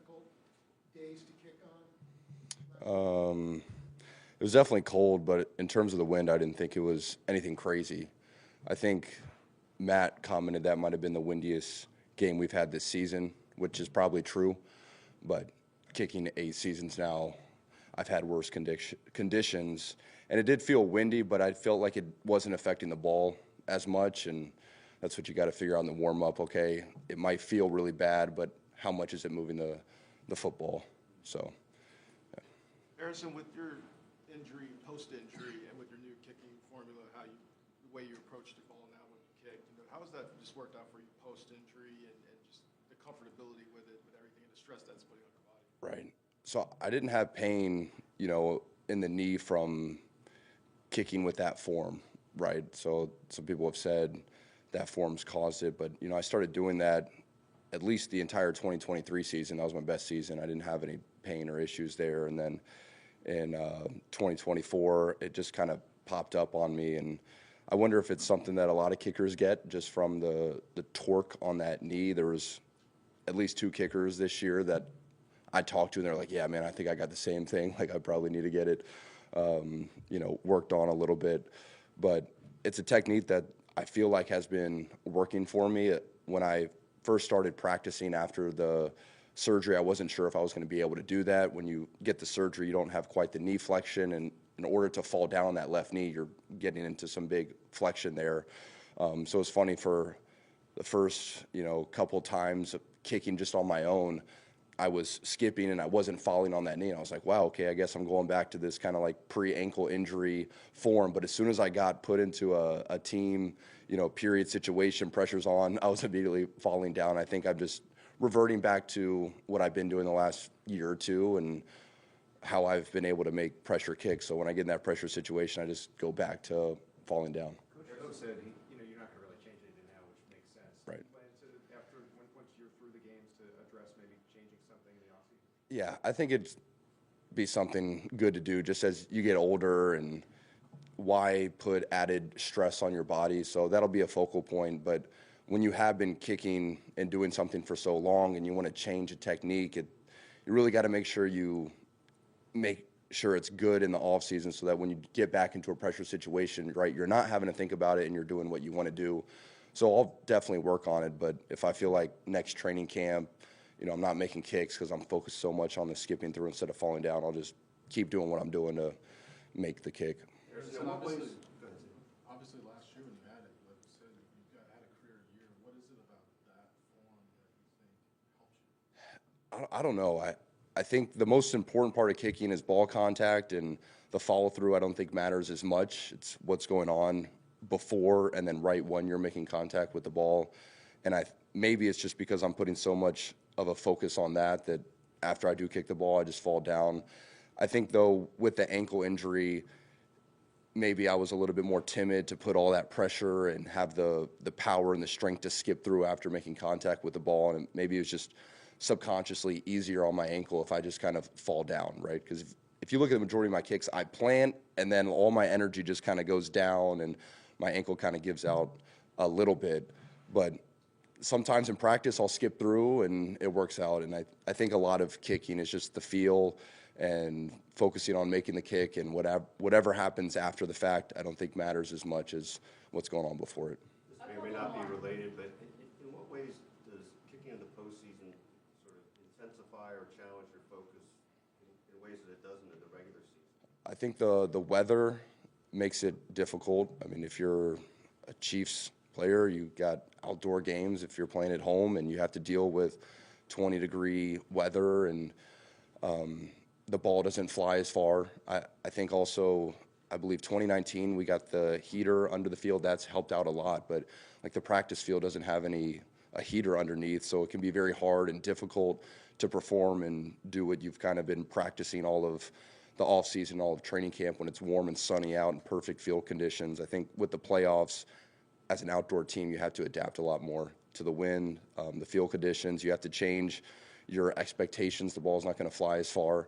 difficult days to kick on? It was definitely cold, but in terms of the wind, I didn't think it was anything crazy. I think Matt commented that might have been the windiest game we've had this season, which is probably true. But kicking 8 seasons now, I've had worse conditions, and it did feel windy, but I felt like it wasn't affecting the ball as much, and that's what you got to figure out in the warm up. Okay, it might feel really bad, but how much is it moving the football? So, Harrison, with your injury, post-injury, and with your new kicking formula, the way you approach the ball now when you kick, how has that just worked out for you post-injury and just the comfortability with it, with everything, and the stress that's putting on your body? right. So I didn't have pain, in the knee from kicking with that form, right? So some people have said that form's caused it, but I started doing that at least the entire 2023 season. That was my best season. I didn't have any pain or issues there, and then in 2024, it just kind of popped up on me, and I wonder if it's something that a lot of kickers get just from the torque on that knee. There was at least 2 kickers this year that I talked to, and they're like, "Yeah, man, I think I got the same thing. Like, I probably need to get it, worked on a little bit." But it's a technique that I feel like has been working for me. When I first started practicing after the surgery, I wasn't sure if I was going to be able to do that. When you get the surgery, you don't have quite the knee flexion, and in order to fall down on that left knee, you're getting into some big flexion there. So it's funny, for the first, couple times of kicking just on my own, I was skipping and I wasn't falling on that knee. And I was like, wow, okay, I guess I'm going back to this kind of like pre-ankle injury form. But as soon as I got put into a team, period situation, pressure's on, I was immediately falling down. I think I'm just reverting back to what I've been doing the last year or two and how I've been able to make pressure kicks. So when I get in that pressure situation, I just go back to falling down. Coach said, you're not going to really change anything now, which makes sense. Right. Do you plan to, once you're through the games, to address maybe changing something in the offseason? Yeah, I think it'd be something good to do just as you get older, and why put added stress on your body. So that'll be a focal point. But when you have been kicking and doing something for so long and you want to change a technique, you really got to make sure it's good in the off season, so that when you get back into a pressure situation, right, you're not having to think about it and you're doing what you want to do. So I'll definitely work on it. But if I feel like next training camp, I'm not making kicks because I'm focused so much on the skipping through instead of falling down, I'll just keep doing what I'm doing to make the kick. And obviously last year when you had it, like you said, had a career year. What is it about that form that you think helps you? I don't know. I think the most important part of kicking is ball contact, and the follow through I don't think matters as much. It's what's going on before and then right when you're making contact with the ball. And maybe it's just because I'm putting so much of a focus on that after I do kick the ball, I just fall down. I think, though, with the ankle injury, maybe I was a little bit more timid to put all that pressure and have the power and the strength to skip through after making contact with the ball. And maybe it was just subconsciously easier on my ankle if I just kind of fall down, right? Because if you look at the majority of my kicks, I plant and then all my energy just kind of goes down and my ankle kind of gives out a little bit. But sometimes in practice I'll skip through and it works out. And I think a lot of kicking is just the feel and focusing on making the kick, and whatever happens after the fact, I don't think matters as much as what's going on before it. This may or may not be related, but in what ways does kicking in the postseason sort of intensify or challenge your focus in ways that it doesn't in the regular season? I think the weather makes it difficult. I mean, if you're a Chiefs player, you got outdoor games. If you're playing at home and you have to deal with 20-degree weather and the ball doesn't fly as far. I think also, I believe 2019, we got the heater under the field. That's helped out a lot. But like the practice field doesn't have a heater underneath, so it can be very hard and difficult to perform and do what you've kind of been practicing all of the off season, all of training camp, when it's warm and sunny out and perfect field conditions. I think with the playoffs, as an outdoor team, you have to adapt a lot more to the wind, the field conditions. You have to change your expectations. The ball's not going to fly as far.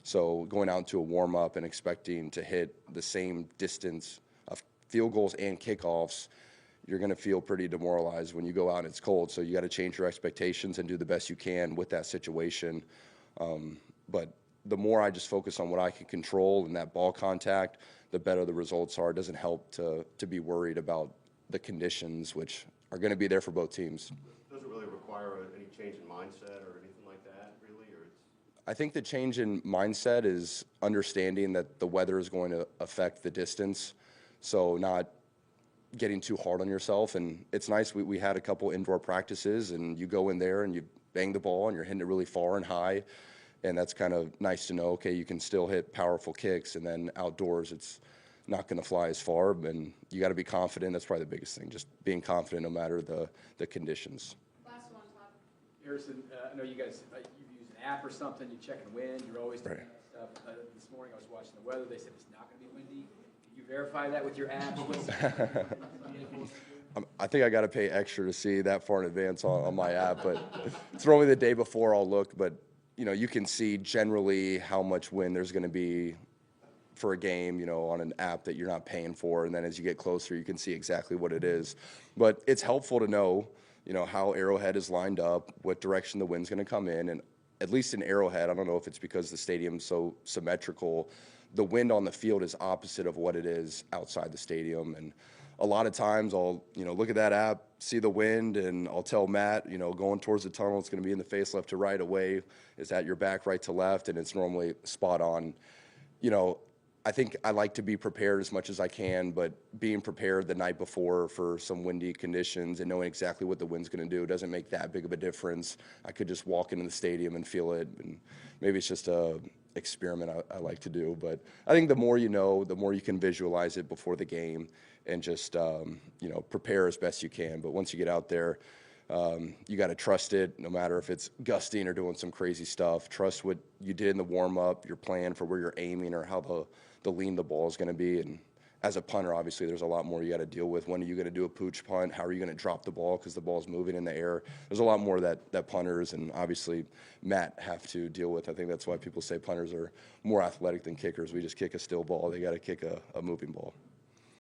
So going out into a warm-up and expecting to hit the same distance of field goals and kickoffs, you're going to feel pretty demoralized when you go out and it's cold. So you got to change your expectations and do the best you can with that situation. But the more I just focus on what I can control and that ball contact, the better the results are. It doesn't help to be worried about the conditions, which are going to be there for both teams. Doesn't really require any change in mindset or anything like that, really, or it's... I think the change in mindset is understanding that the weather is going to affect the distance, so not getting too hard on yourself. And it's nice, we had a couple indoor practices, and you go in there and you bang the ball and you're hitting it really far and high, and that's kind of nice to know, okay, you can still hit powerful kicks, and then outdoors it's not going to fly as far, and you got to be confident. That's probably the biggest thing, just being confident no matter the conditions. Last one, Todd. Harrison, I know you guys, you've used an app or something, you check and wind, you're always doing Right. that stuff. This morning I was watching the weather, they said it's not going to be windy. Can you verify that with your app? I think I got to pay extra to see that far in advance on my app, but it's normally the day before I'll look. But you know, you can see generally how much wind there's going to be for a game, you know, on an app that you're not paying for, and then as you get closer, you can see exactly what it is. But it's helpful to know, you know, how Arrowhead is lined up, what direction the wind's going to come in, and at least in Arrowhead, I don't know if it's because the stadium's so symmetrical, the wind on the field is opposite of what it is outside the stadium. And a lot of times I'll, you know, look at that app, see the wind, and I'll tell Matt, you know, going towards the tunnel, it's going to be in the face left to right, away is at your back right to left, and it's normally spot on. You know, I think I like to be prepared as much as I can, but being prepared the night before for some windy conditions and knowing exactly what the wind's going to do doesn't make that big of a difference. I could just walk into the stadium and feel it, and maybe it's just a experiment I like to do. But I think the more you know, the more you can visualize it before the game and just, you know, prepare as best you can. But once you get out there, you got to trust it, no matter if it's gusting or doing some crazy stuff. Trust what you did in the warm-up, your plan for where you're aiming or how the lean the ball is going to be. And as a punter, obviously, there's a lot more you got to deal with. When are you going to do a pooch punt? How are you going to drop the ball because the ball's moving in the air? There's a lot more that punters and obviously Matt have to deal with. I think that's why people say punters are more athletic than kickers. We just kick a still ball. They got to kick a moving ball.